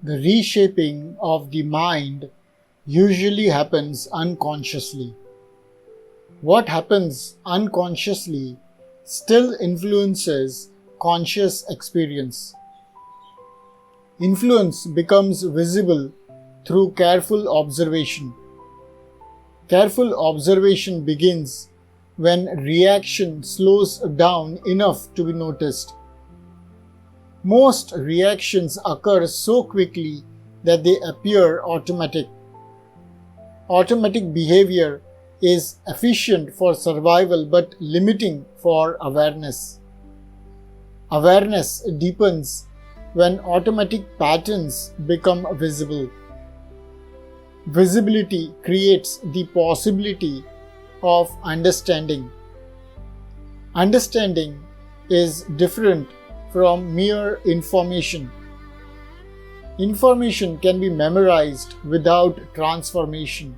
The reshaping of the mind usually happens unconsciously. What happens unconsciously still influences conscious experience. Influence becomes visible through careful observation. Careful observation begins when reaction slows down enough to be noticed. Most reactions occur so quickly that they appear automatic. Automatic behavior is efficient for survival but limiting for awareness. Awareness deepens when automatic patterns become visible. Visibility creates the possibility of understanding. Understanding is different from mere information. Information can be memorized without transformation.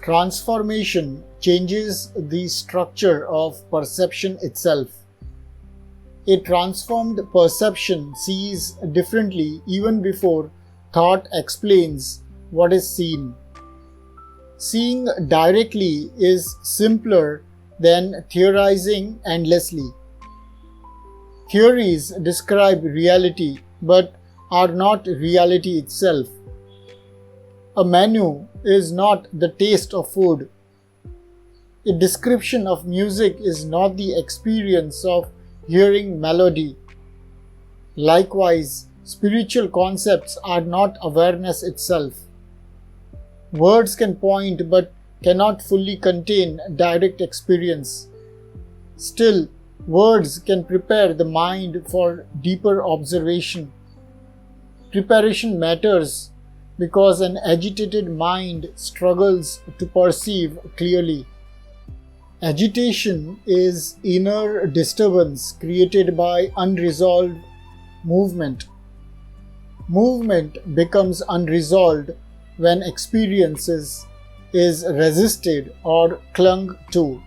Transformation changes the structure of perception itself. A transformed perception sees differently even before thought explains what is seen. Seeing directly is simpler than theorizing endlessly. Theories describe reality but are not reality itself. A menu is not the taste of food. A description of music is not the experience of hearing melody. Likewise, spiritual concepts are not awareness itself. Words can point but cannot fully contain direct experience. Still, words can prepare the mind for deeper observation. Preparation matters because an agitated mind struggles to perceive clearly. Agitation is inner disturbance created by unresolved movement. Movement becomes unresolved when experience is resisted or clung to.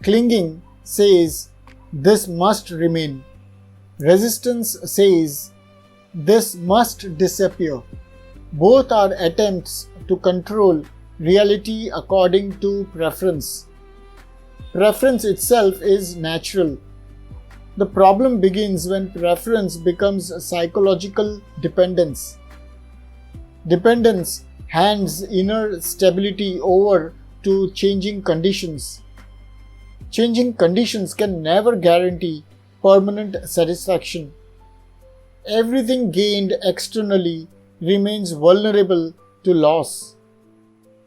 Clinging says, "This must remain." Resistance says, "This must disappear." Both are attempts to control reality according to preference. Preference itself is natural. The problem begins when preference becomes psychological dependence. Dependence hands inner stability over to changing conditions. Changing conditions can never guarantee permanent satisfaction. Everything gained externally remains vulnerable to loss.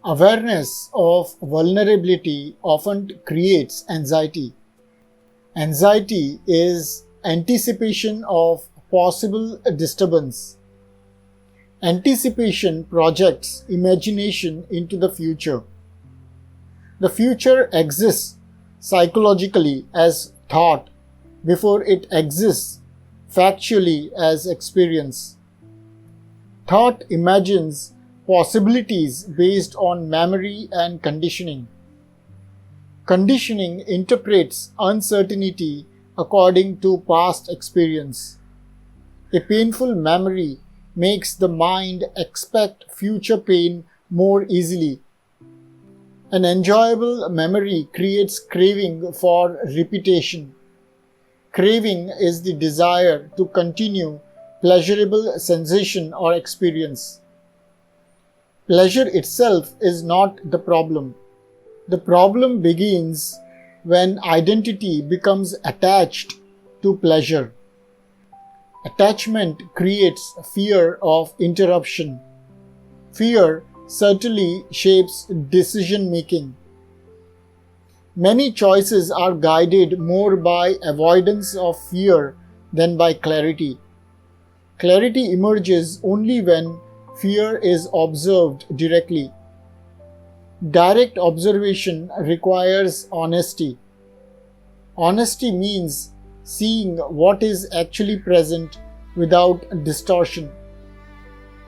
Awareness of vulnerability often creates anxiety. Anxiety is anticipation of possible disturbance. Anticipation projects imagination into the future. The future exists psychologically as thought before it exists factually as experience. Thought imagines possibilities based on memory and conditioning. Conditioning interprets uncertainty according to past experience. A painful memory makes the mind expect future pain more easily. An enjoyable memory creates craving for repetition. Craving is the desire to continue pleasurable sensation or experience. Pleasure itself is not the problem. The problem begins when identity becomes attached to pleasure. Attachment creates fear of interruption. Fear certainly shapes decision making. Many choices are guided more by avoidance of fear than by clarity. Clarity emerges only when fear is observed directly. Direct observation requires honesty. Honesty means seeing what is actually present without distortion.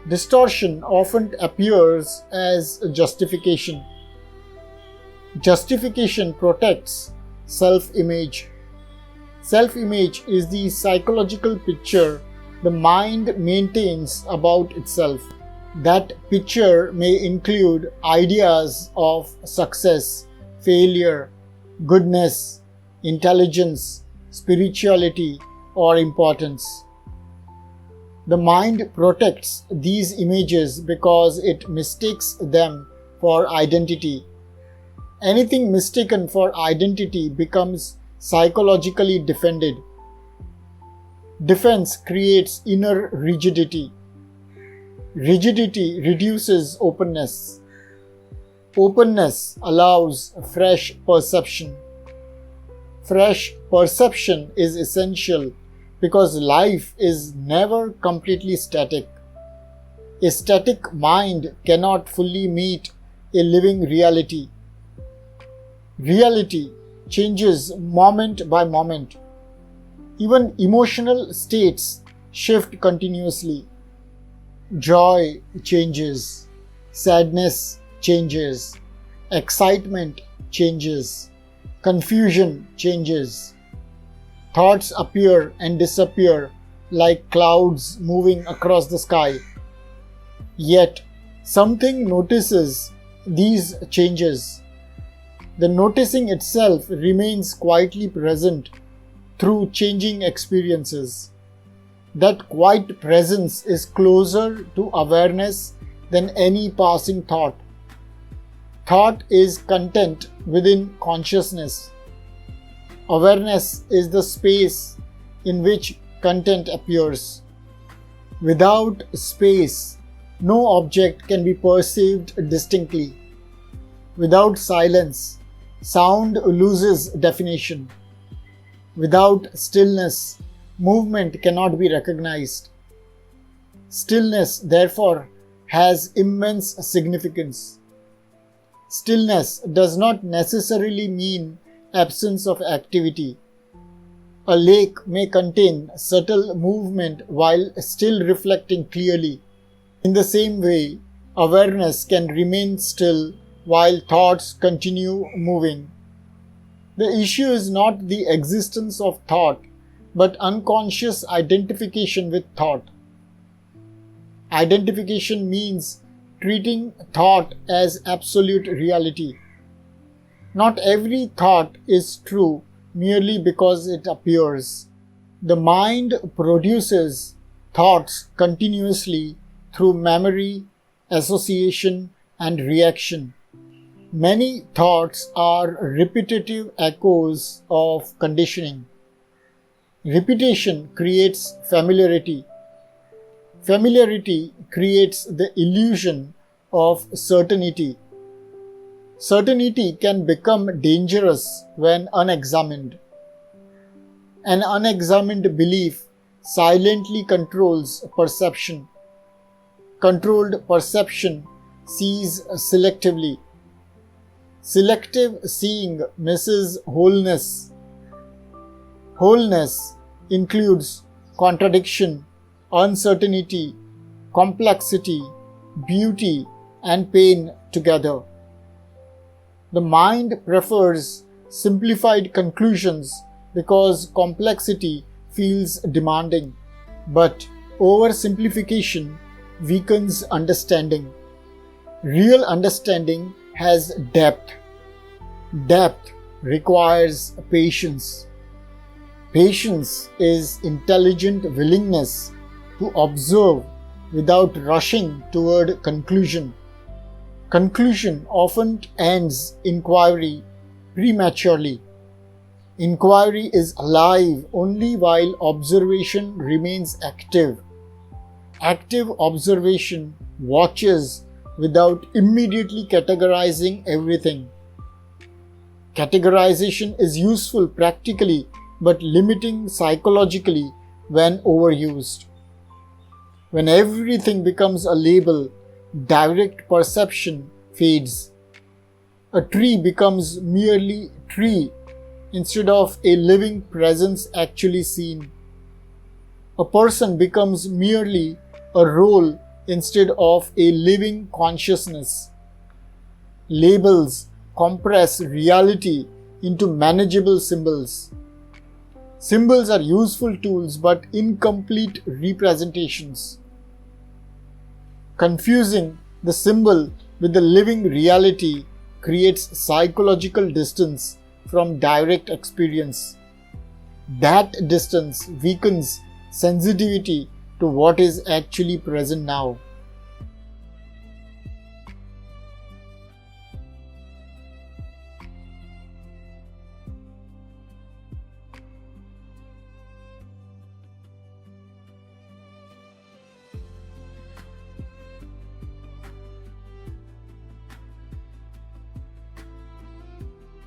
Distortion often appears as justification. Justification protects self-image. Self-image is the psychological picture the mind maintains about itself. That picture may include ideas of success, failure, goodness, intelligence, spirituality, or importance. The mind protects these images because it mistakes them for identity. Anything mistaken for identity becomes psychologically defended. Defense creates inner rigidity. Rigidity reduces openness. Openness allows fresh perception. Fresh perception is essential because life is never completely static. A static mind cannot fully meet a living reality. Reality changes moment by moment. Even emotional states shift continuously. Joy changes, sadness changes, excitement changes, confusion changes. Thoughts appear and disappear like clouds moving across the sky. Yet, something notices these changes. The noticing itself remains quietly present through changing experiences. That quiet presence is closer to awareness than any passing thought. Thought is content within consciousness. Awareness is the space in which content appears. Without space, no object can be perceived distinctly. Without silence, sound loses definition. Without stillness, movement cannot be recognized. Stillness, therefore, has immense significance. Stillness does not necessarily mean absence of activity. A lake may contain subtle movement while still reflecting clearly. In the same way, awareness can remain still while thoughts continue moving. The issue is not the existence of thought, but unconscious identification with thought. Identification means treating thought as absolute reality. Not every thought is true merely because it appears. The mind produces thoughts continuously through memory, association, and reaction. Many thoughts are repetitive echoes of conditioning. Repetition creates familiarity. Familiarity creates the illusion of certainty. Certainty can become dangerous when unexamined. An unexamined belief silently controls perception. Controlled perception sees selectively. Selective seeing misses wholeness. Wholeness includes contradiction, uncertainty, complexity, beauty, and pain together. The mind prefers simplified conclusions because complexity feels demanding, but oversimplification weakens understanding. Real understanding has depth. Depth requires patience. Patience is intelligent willingness to observe without rushing toward conclusion. Conclusion often ends inquiry prematurely. Inquiry is alive only while observation remains active. Active observation watches without immediately categorizing everything. Categorization is useful practically but limiting psychologically when overused. When everything becomes a label, direct perception fades. A tree becomes merely tree instead of a living presence actually seen. A person becomes merely a role instead of a living consciousness. Labels compress reality into manageable symbols. Symbols are useful tools but incomplete representations. Confusing the symbol with the living reality creates psychological distance from direct experience. That distance weakens sensitivity to what is actually present now.